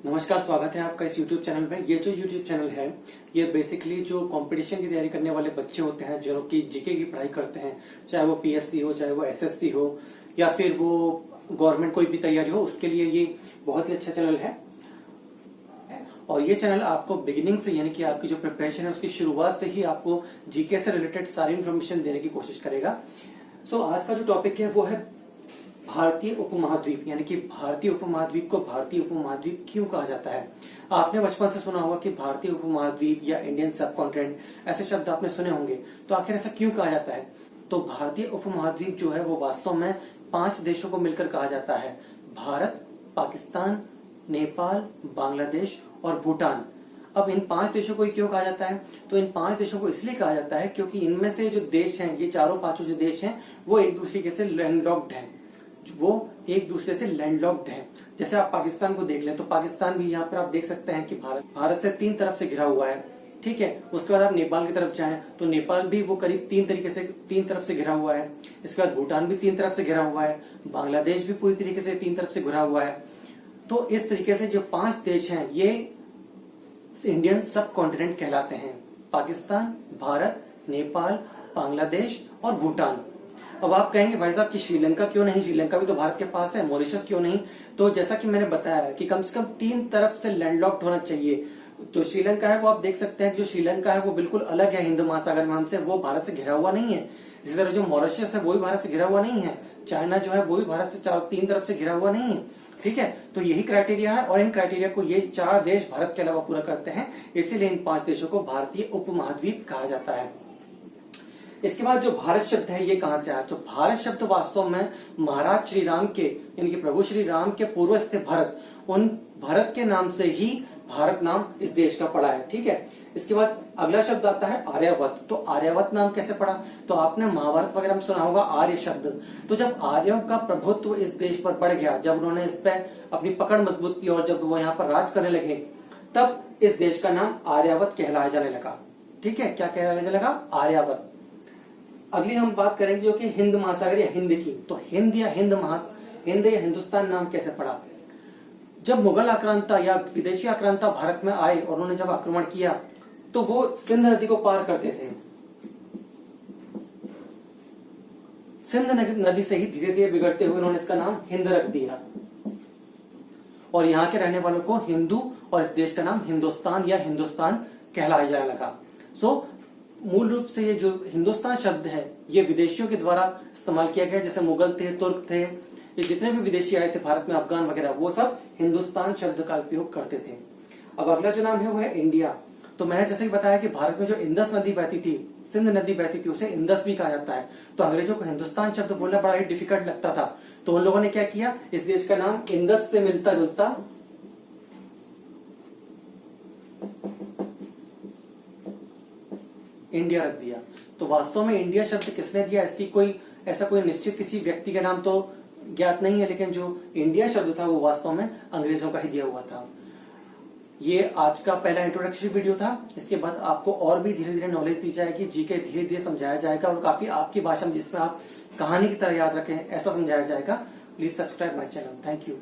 नमस्कार, स्वागत है आपका इस YouTube चैनल में। ये जो YouTube चैनल है ये बेसिकली जो कंपटीशन की तैयारी करने वाले बच्चे होते हैं जो कि जीके की पढ़ाई करते हैं, चाहे वो पीएससी हो, चाहे वो एसएससी हो या फिर वो गवर्नमेंट कोई भी तैयारी हो, उसके लिए ये बहुत ही अच्छा चैनल है। और ये चैनल आपको बिगिनिंग से यानी कि आपकी जो प्रिपरेशन है उसकी शुरुआत से ही आपको जीके से रिलेटेड सारी इन्फॉर्मेशन देने की कोशिश करेगा। सो आज का जो टॉपिक है वो है भारतीय उपमहाद्वीप, यानी कि भारतीय उपमहाद्वीप को भारतीय उपमहाद्वीप क्यों कहा जाता है। आपने बचपन से सुना होगा कि भारतीय उपमहाद्वीप या इंडियन सब कॉन्टिनेंट, ऐसे शब्द आपने सुने होंगे। तो आखिर ऐसा क्यों कहा जाता है? तो भारतीय उपमहाद्वीप जो है वो वास्तव में 5 देशों को मिलकर कहा जाता है: भारत, पाकिस्तान, नेपाल, बांग्लादेश और भूटान। अब इन 5 देशों को क्यों कहा जाता है? तो इन 5 देशों को इसलिए कहा जाता है क्योंकि इनमें से जो देश हैं, ये चारों पांचों जो देश हैं वो एक दूसरे से लैंडलॉक्ड हैं। जैसे आप पाकिस्तान को देख लें तो पाकिस्तान भी यहाँ पर आप देख सकते हैं कि भारत से 3 तरफ से घिरा हुआ है, ठीक है। उसके बाद आप नेपाल की तरफ जाएं तो नेपाल भी वो करीब 3 तरफ से घिरा हुआ है। इसके बाद भूटान भी 3 तरफ से घिरा हुआ है, बांग्लादेश भी पूरी तरीके से 3 तरफ से घिरा हुआ है। तो इस तरीके से जो 5 देश हैं ये इंडियन सब कॉन्टिनेंट कहलाते हैं: पाकिस्तान, भारत, नेपाल, बांग्लादेश और भूटान। अब आप कहेंगे भाई साहब कि श्रीलंका क्यों नहीं? श्रीलंका भी तो भारत के पास है। मॉरिशस क्यों नहीं? तो जैसा कि मैंने बताया कि कम से कम 3 तरफ से लैंडलॉक्ड होना चाहिए। जो श्रीलंका है वो आप देख सकते हैं, जो श्रीलंका है वो बिल्कुल अलग है हिंद महासागर में हमसे, वो भारत से घिरा हुआ नहीं है। इसी तरह जो मॉरिशस है वो भी भारत से घिरा हुआ नहीं है। चाइना जो है वो भी भारत से 3 तरफ से घिरा हुआ नहीं है, ठीक है। तो यही क्राइटेरिया है और इन क्राइटेरिया को ये 4 देश भारत के अलावा पूरा करते हैं, इसीलिए इन 5 देशों को भारतीय उपमहाद्वीप कहा जाता है। इसके बाद जो भारत शब्द है ये कहां से आया? तो भारत शब्द वास्तव में महाराज श्री राम के यानी कि प्रभु श्री राम के पूर्वज थे भरत, उन भरत के नाम से ही भारत नाम इस देश का पड़ा है, ठीक है। इसके बाद अगला शब्द आता है आर्यावर्त। तो आर्यावर्त नाम कैसे पड़ा? तो आपने महाभारत वगैरह में सुना होगा आर्य शब्द। तो जब आर्यों का प्रभुत्व इस देश पर बढ़ गया, जब उन्होंने इस पर अपनी पकड़ मजबूत की और जब वो यहाँ पर राज करने लगे, तब इस देश का नाम आर्यावर्त कहलाया जाने लगा, ठीक है। क्या कहलाया जाने लगा? आर्यावर्त। अगली हम बात करेंगे जो कि हिंद महासागर या हिंद की। तो हिंद या हिंदुस्तान नाम कैसे पड़ा? जब मुगल आक्रांता या विदेशी आक्रांता भारत में आए और उन्होंने जब आक्रमण किया तो वो सिंध नदी को पार करते थे। सिंध नदी से ही धीरे धीरे बिगड़ते हुए उन्होंने इसका नाम हिंद रख दिया और यहाँ के रहने वालों को हिंदू और इस देश का नाम हिंदुस्तान या हिंदुस्तान कहलाया जाने लगा। सो मूल रूप से ये जो हिंदुस्तान शब्द है ये विदेशियों के द्वारा इस्तेमाल किया गया। जैसे मुगल थे, तुर्क थे, ये जितने भी विदेशी आए थे भारत में, अफगान वगैरह, वो सब हिंदुस्तान शब्द का उपयोग करते थे। अब अगला जो नाम है वो है इंडिया। तो मैंने जैसे ही बताया कि भारत में जो इंदस नदी बहती थी, सिंध नदी बहती थी, उसे इंदस भी कहा जाता है। तो अंग्रेजों को हिंदुस्तान शब्द बोलना बड़ा ही डिफिकल्ट लगता था, तो उन लोगों ने क्या किया, इस देश का नाम इंदस से मिलता जुलता इंडिया रख दिया। तो वास्तव में इंडिया शब्द किसने दिया, इसकी कोई निश्चित किसी व्यक्ति का नाम तो ज्ञात नहीं है, लेकिन जो इंडिया शब्द था वो वास्तव में अंग्रेजों का ही दिया हुआ था। ये आज का पहला इंट्रोडक्टरी वीडियो था। इसके बाद आपको और भी धीरे धीरे नॉलेज दी जाएगी, जीके धीरे धीरे समझाया जाएगा और काफी आपकी भाषा में जिसमें आप कहानी की तरह याद रखें ऐसा समझाया जाएगा। Please subscribe my channel. Thank you.